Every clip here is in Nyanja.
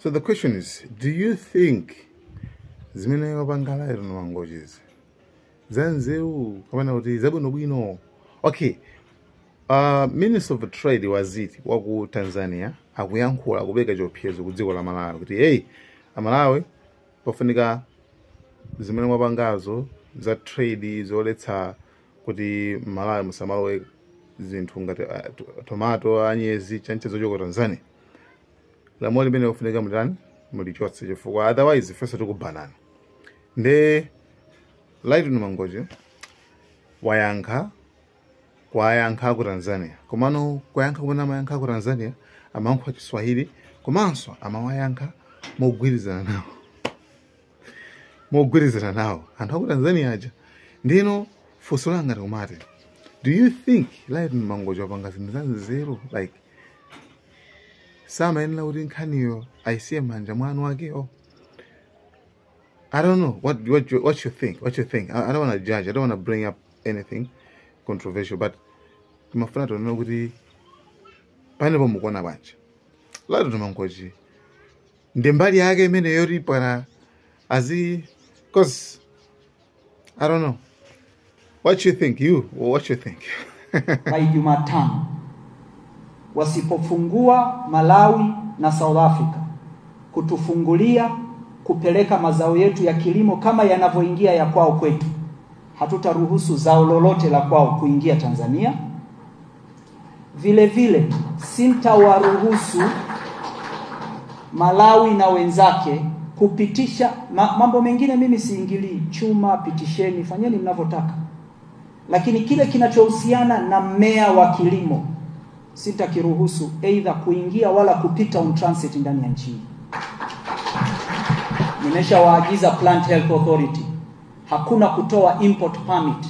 So the question is, do you think zimene wapangala ero no languages zanzeu kapena kuti zabwino bwino? Okay, Minister of Trade waziti waku Tanzania akuyankhula akubeka chiopsezo ku dziko la Malawi kuti hey, Malawi pofunika zimene mwapangazo za trade zoletsa kuti Malawi musamalowe zinthu ngati tomato anyezi chanchezo choko Tanzania. Lamulo limene ufunika mutani mulichotse chifukwa otherwise first tukubanana. Nde Light Mangoje wayankha ku Tanzania. Komano kuyankha kumene amayankha ku Tanzania amayankha Kiswahili komanso amawayankha mogwirizana nawo. Anthu aku Tanzania aja. Ndino funso langa likumati, do you think Light Mangoje wapanga zinthu zanzeru like samayenera kuti nkhaniyo ayisiye manja mwanu wakewo? I don't know what you think. I don't want to judge. I don't want to bring up anything controversial, but mafuna to kuti panepo mukuona bwanji Light Mangoje ndi mbali yake imene yoti para cause I don't know what you think. By Jumatano wasipofungua Malawi na South Africa kutufungulia kupeleka mazao yetu ya kilimo kama yanavyoingia ya kwao kwetu, hatutaruhusu zao lolote la kwao kuingia Tanzania. Vile vile sintawaruhusu Malawi na wenzake kupitisha mambo mengine. Mimi siingilii, chuma pitisheni, fanyeni mnavyotaka, lakini kile kinachohusiana na mmea wa kilimo sitakiruhusu either kuingia wala kupita on transit ndani ya nchi. Nimeshawaagiza Plant Health Authority, hakuna kutoa import permit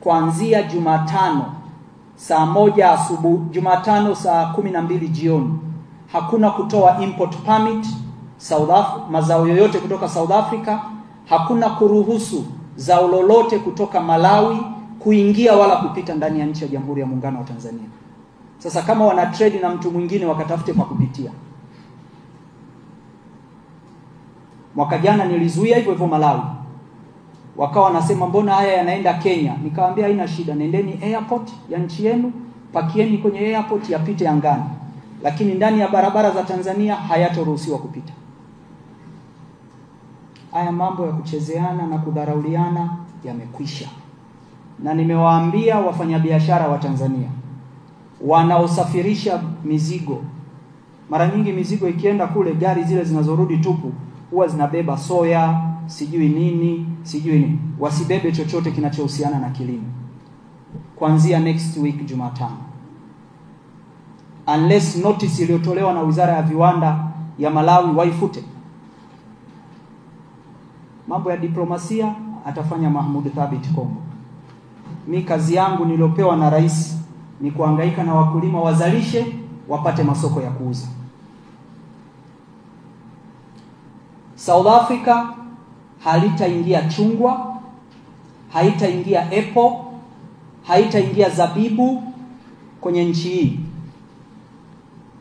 kuanzia Jumatano saa 1 asubuhi, Jumatano saa 12 jioni. Hakuna kutoa import permit mazao yoyote kutoka South Africa. Hakuna kuruhusu zao lolote kutoka Malawi kuingia wala kupita ndani ya nchi ya Jamhuri ya Muungano wa Tanzania. Sasa kama wana trade na mtu mwingine wakatafute pa kupitia. Mwaka jana nilizuia hivyo Malawi. Wakawa wanasema mbona haya yanaenda Kenya? Nikawaambia haina shida, nendeni airport ya nchi yenu, pakieni kwenye airport yapite angani. Lakini ndani ya barabara za Tanzania hayatoruhusiwa kupita. Haya mambo ya kuchezeana na kudharauliana yamekwisha. Na nimewaambia wafanyabiashara wa Tanzania wanaosafirisha mizigo, mara nyingi mizigo ikienda kule, gari zile zinazorudi tupu huwa zinabeba soya, sijui nini. Wasibebe chochote kinachohusiana na kilimo kuanzia next week Jumatano, unless notice iliyotolewa na Wizara ya Viwanda ya Malawi waifute. Mambo ya diplomasia atafanya Mahmoud Thabit Kombo. Mi kazi yangu niliopewa na rais ni kuhangaika na wakulima wazalishe, wapate masoko ya kuuza. South Africa halitaingia chungwa, haitaingia apple, haitaingia zabibu kwenye nchi hii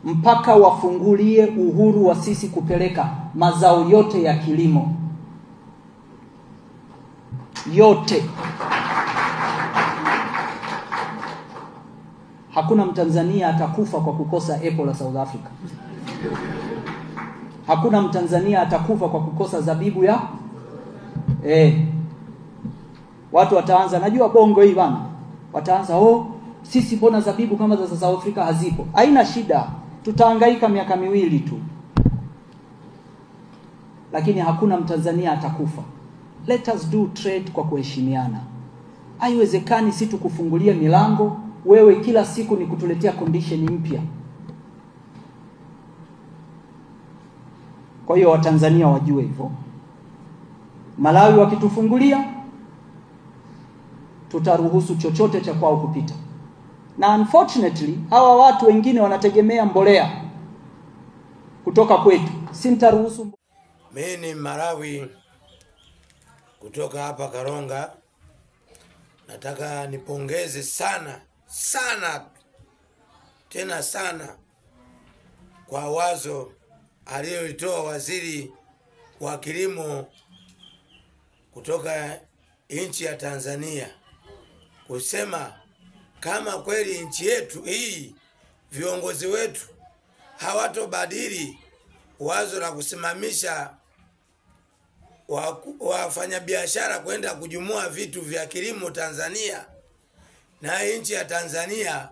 mpaka wafungulie uhuru wa sisi kupeleka mazao yote ya kilimo yote. Hakuna Mtanzania atakufa kwa kukosa apple la South Africa. Hakuna Mtanzania atakufa kwa kukosa zabibu ya watu wataanza, najua bongo hii bana, wataanza sisi mbona zabibu kama za South Africa hazipo? Haina shida, tutahangaika miaka 2 tu, lakini hakuna Mtanzania atakufa. Let us do trade kwa kuheshimiana. Haiwezekani si tukufungulia milango, wewe kila siku ni kutuletea condition mpya. Kwa hiyo Watanzania wajue hivyo. Malawi wakitufungulia, tutaruhusu chochote cha kwao kupita. Na unfortunately hawa watu wengine wanategemea mbolea kutoka kwetu. Sintaruhusu. Mimi ni Malawi kutoka hapa Karonga. Nataka nipongeze sana tena sana kwa wazo aliyoitoa waziri wa kilimo kutoka nchi ya Tanzania kusema kama kweli nchi yetu hii viongozi wetu hawatobadili wazo la kusimamisha wafanyabiashara kwenda kujumua vitu vya kilimo Tanzania na nchi ya Tanzania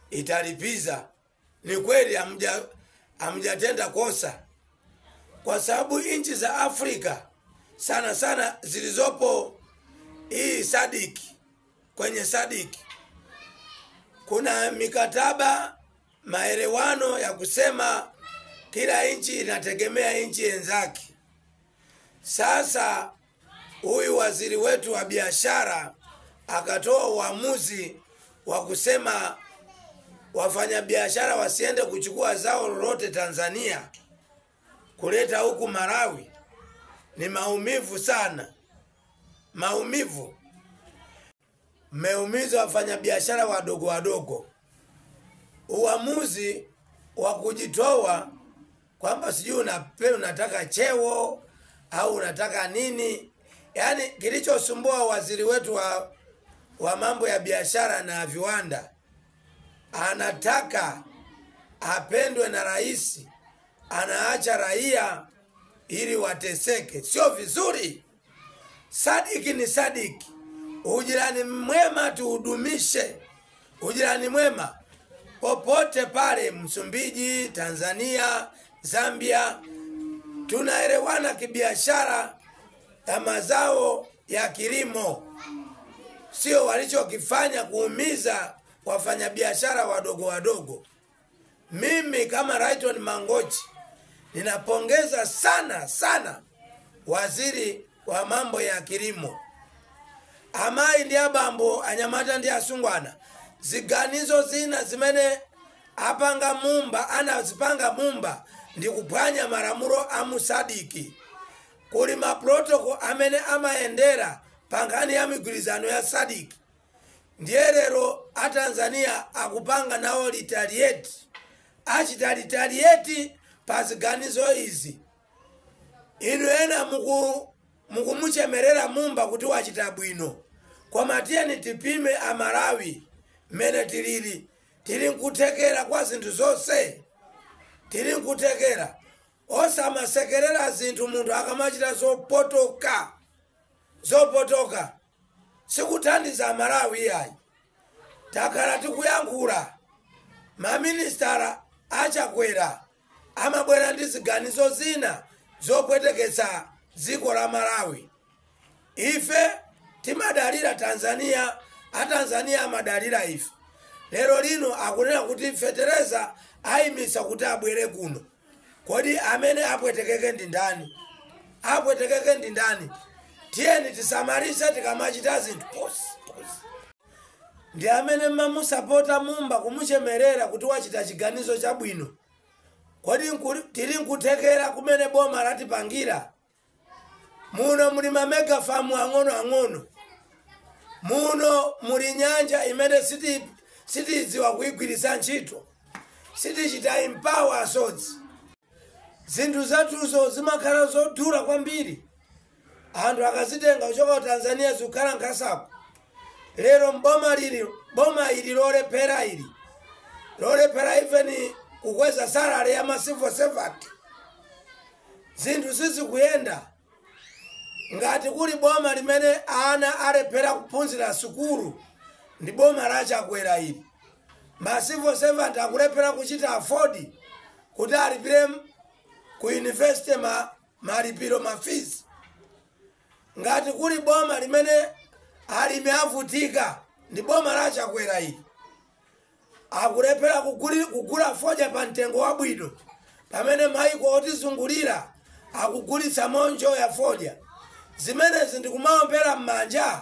italipiza, ni kweli hamjatenda kosa, kwa sababu nchi za Afrika sana sana zilizopo hii SADC, kwenye SADC kuna mikataba maelewano ya kusema kila nchi inategemea nchi wenzake. Sasa huyu waziri wetu wa biashara akatoa uamuzi wa kusema wafanyabiashara wasiende kuchukua zao lolote Tanzania kuleta huku Malawi. Ni maumivu sana, maumivu. Mmeumiza wafanyabiashara wadogo wadogo. Uamuzi wa kujitoa kwamba sijui unataka cheo au unataka nini. Yani kilichosumbua waziri wetu wa mambo ya biashara na viwanda, anataka apendwe na rais, anaacha raia ili wateseke. Sio vizuri. SADC ni SADC. Ujirani mwema tuhudumishe. Ujirani mwema popote pale, Msumbiji, Tanzania, Zambia, tunaelewana kibiashara ya mazao ya kilimo. Sio walichokifanya kuumiza wafanyabiashara wadogo wadogo. Mimi kama Rayton Mangochi ninapongeza sana sana waziri wa mambo ya kilimo. Amai ndia bambo anyamata ndia sungwana. Ziganizo zina zimene apanga mumba, ana zipanga mumba ndi kupanya maramuro amu SADC. Kuli maprotoko amene amaendera pangani ya migulizano ya SADC. Ndierero a Tanzania akupanga nao retaliate. Achita retaliate paziganizo izi. Inu ena mukumuchemerera mumba kuti wachita bwino. Kwa matieni tipime Amalawi mene tili nkutekera kwa zintu zose. Tili nkutekera. Osa masekerera zintu mundu akamachita zopotoka. Zopotoka. Sikutandiza Amalawi yai. Takara tikuyangura. Maministara achakwera. Amabwera ndiziganizo zina zopwetekesa ziko la Malawi. Ife timadalira Tanzania, Tanzania amadalira ife. Lero lino akunena kuti fetereza aimisa kuti abwere kuno. Kodi amene apwetekeke ndi ndani? Apwetekeke ndi ndani? Tieni tisamarise tikamachita zinthu posi. Ndi amene mamusapota mumba kumuchemerera kuti wachita chiganizo chabwino. Kodi tili nkutekera kumene boma latipangira. Muno muli mamega famu ang'ono. Muno muli nyanja imene sitiziwa kuigwirisa ntchito. Sitichita empower asodzi. Zinthu zathuzo zimakhala zodula kwambiri. Anthu akazitenga kuchoka Tanzania zikhala nkhasapo. Lero boma ili lolephera ili. Lolephera even kukweza salary ya civil servant. Zinthu sizikuyenda. Ngati kuli boma limene ana alephera kuphunzira sukulu, ndi boma lachakwera ili. Civil servant akulephera kuchita afford kuti alipire ku university malipiro fees. Ngati kuli boma limene alimi avutika, ndi boma lachakwera ili. Akulephera kugula foja pa mtengo wabwino, pamene maiko otizungulira akugulitsa monjo ya foja. Zimene zindikumaombera mmanja.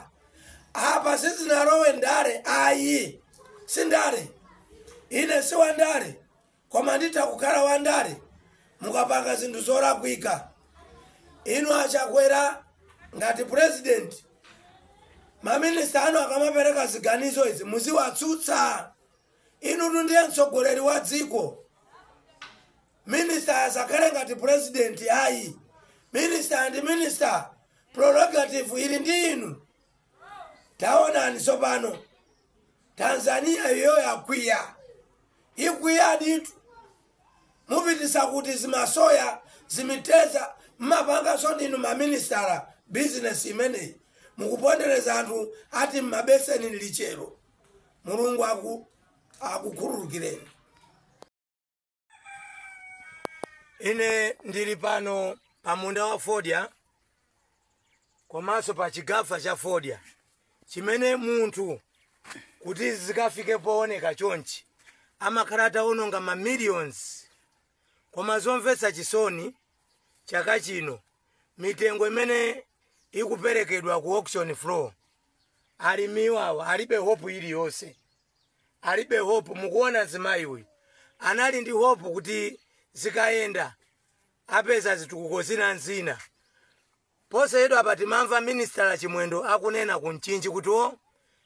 Apa sizinalowe ndale ayi. Sindale. Ine si wandale. Koma nditakukhala wandale. Mukapanga zinthu zolakwika. Inu achakwera ngati president. Maminista anu akamapereka ziganizo izi muziwatsutsa. Inu ndiye mtsogoleri wa dziko. minister asakale ngati president ayi. Minister and minister prerogative ili ndi inu. Taona ni sopano Tanzania yo yakwiya. Ikwiya ditu. Mupitisa kuti zimasoya zimiteza mmapanga so inu ma minister business imene mukupondereza anthu ati mabeseni lichero. Mulungu akukhululukireni. Ine ndili pano pamunda wa Fodya komanso pa chigafa cha Fodya chimene munthu kuti zikafike pooneka chonchi amakhalata ononga ma millions koma zomvetsa chisoni chaka chino mitengo imene ikuperekedwa ku auction floor alimiwawa alibe hope iliyonse, alibe hope. Mukuona zimayi uyu anali ndi hope kuti zikayenda apeza zitukuko zina pose yedu apati mamva minister Chimwendo akunena kunchinji kuti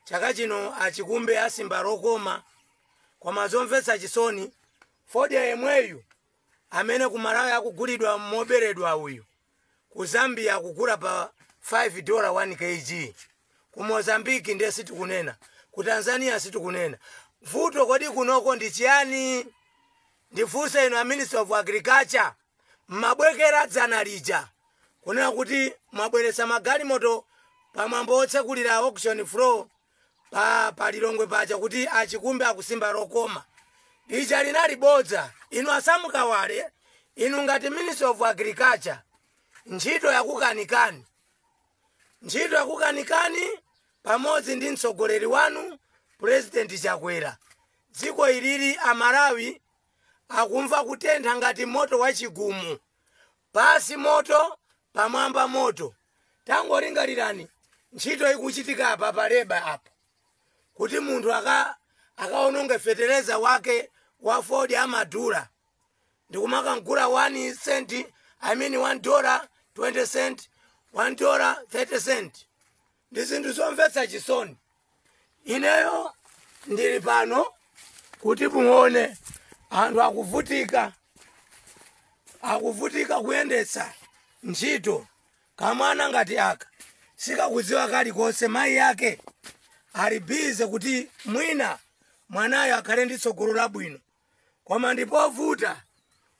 chaka chino achikumbe asimba rokoma koma zomvetsa chisoni Fodya yemweyu amene kumalawi akugulidwa moberedwa uyu ku Zambia akugula pa $5 1 kg, ku Mozambique ndiye sitikunena, ku Tanzania sitikunena. Vuto kodi kunoko ndi chiyani? Ndifunse ino a Minister of Agriculture mabwekera dzana lija kunena kuti mwabweretsa magalimoto pamwambo otsekulira auction floor pa Lilongwe paja kuti achikumbe akusimba rokoma. Lija linali bodza. Inu asamukawale inu ngati Minister of Agriculture ntchito yakukanikani. Ntchito yakukanikani pamodzi ndi mtsogoleri wanu President Chakwera. Dziko ilili Amalawi akumva kutentha ngati moto wachigumu. Pasi moto, pamwamba moto. Tangolingalirani ntchito ikuchitika apa paleba apa. Kuti munthu akaononge fertilizer wake wa Fodya amadula. Ndikumaka nkula $1 $1 20 cent, $1 30 cent. Ndizindu zomvetsa chisoni. Ineyo ndili pano kuti muone anthu akuvutika kuyendetsa ntchito kamwana ngati aka. Sikakudziwa kalikonse mayi yake ali bize kuti mwina mwanayo akhale ndi tsogolo labwino. Koma ndipovuta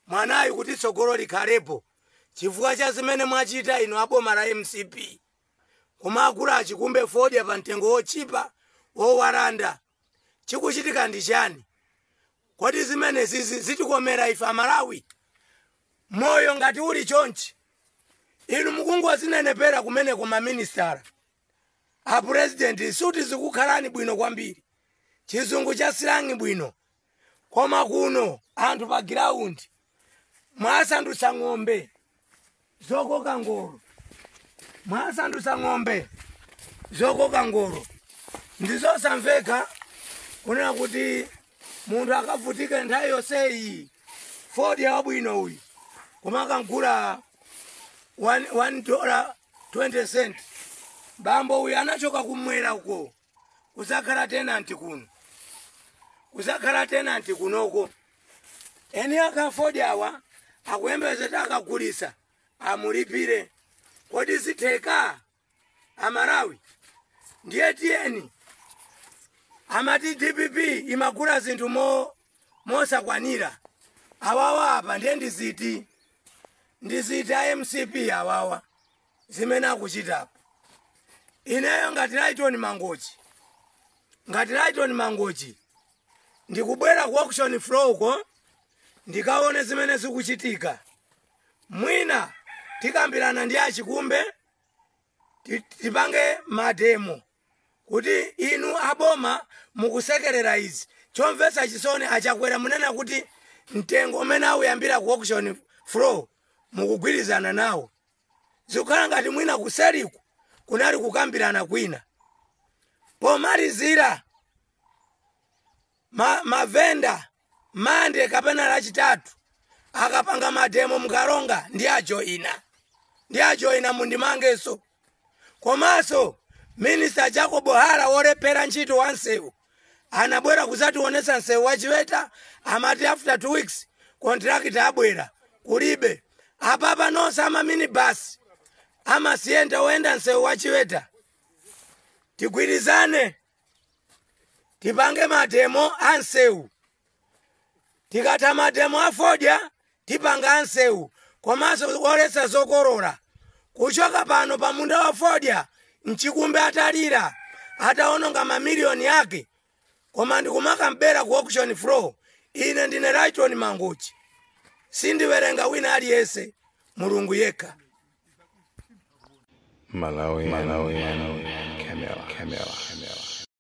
mwanayo kuti tsogolo likhalepo chifukwa cha zimene mwachita ino aboma la MCP. Koma akula achikumbe Fodya pa mtengo ochipa owaranda. Chikuchitika ndi chani? Kodi zimene zitikomera ife Amalawi? Moyo ngati uli chonchi inu mukungwa zinenepera kumene kuma minister a president suti zikukhalani bwino kwambiri, chizungu cha silangi bwino. Koma kuno anthu pa ground mwasandutsa ng'ombe zokoka ngolo. Mwasandutsa ng'ombe zokoka ngolo. Ndizosamveka kunena kuti munthu akavutike nthawi yonseyi Fodya wabwino uyu koma akankula $1 20 cent. Bambo uyu anachoka kumwera uko kuzakhala tenant kuno, kuzakhala tenant kunoko. Eni aka Fodya awa akuyembeza akagulisa amulipire. Kodi zitheka Amalawi? Ndiye tiyeni amati DPP imagula zinthu mosakwanira. Awawa apa ndiye ndiziti a MCP awawa zimene akuchitapo. Ineyo ngati Lighton Mangochi ndikubwera ku auction floor uko ndikaone zimene zikuchitika. Mwina tikambirana ndi achikumbe tipange mademo kuti inu aboma mukusekerera izi. Chomvetsa chisoni achakwera munena kuti mtengo umene awuyambira ku auction floor mukugwirizana nawo. Zikukhala ngati mwina kuseriku kunali kukambirana kwina. Pomalizira mavenda mande kapena lachitatu akapanga mademo mkaronga ndi ajoina mundimangeso. Komanso Minister Jacob Hara wolepera ntchito wansewu anabwera kuzationetsa nsewu wachiweta amati after 2 weeks contract abwera kulibe apapa nonse ama minibus ama sienda wenda nsewu wachiweta tigwirizane tipange mademo ansewu tikata mademo afodya tipanga ansewu komanso olesa zokorora kuchoka pano pamunda wafodya mchikumbe atalira ataononga mamiliyoni yake koma ndikumaka mbera ku auction floor ine ndine Rayton Mangochi sindiwerenga wina aliyese mulungu yekha. Malawi, Camera.